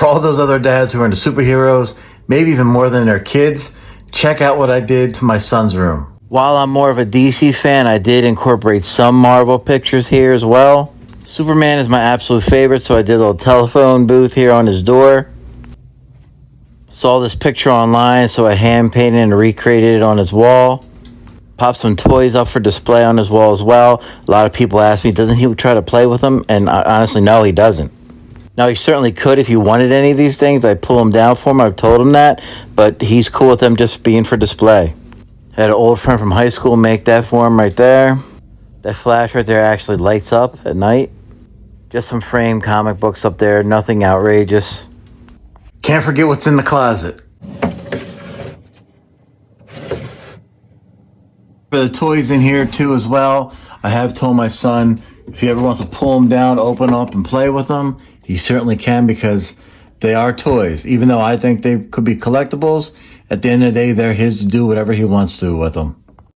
For all those other dads who are into superheroes, maybe even more than their kids, check out what I did to my son's room. While I'm more of a DC fan, I did incorporate some Marvel pictures here as well. Superman is my absolute favorite, so I did a little telephone booth here on his door. Saw this picture online, so I hand painted and recreated it on his wall. Popped some toys up for display on his wall as well. A lot of people ask me, doesn't he try to play with them? And honestly, no, he doesn't. Now, he certainly could if he wanted any of these things. I'd pull them down for him. I've told him that. But he's cool with them just being for display. Had an old friend from high school make that for him right there. That flash right there actually lights up at night. Just some framed comic books up there. Nothing outrageous. Can't forget what's in the closet. For the toys in here too as well, I have told my son if he ever wants to pull them down, open up and play with them, he certainly can, because they are toys. Even though I think they could be collectibles, at the end of the day, they're his to do whatever he wants to with them.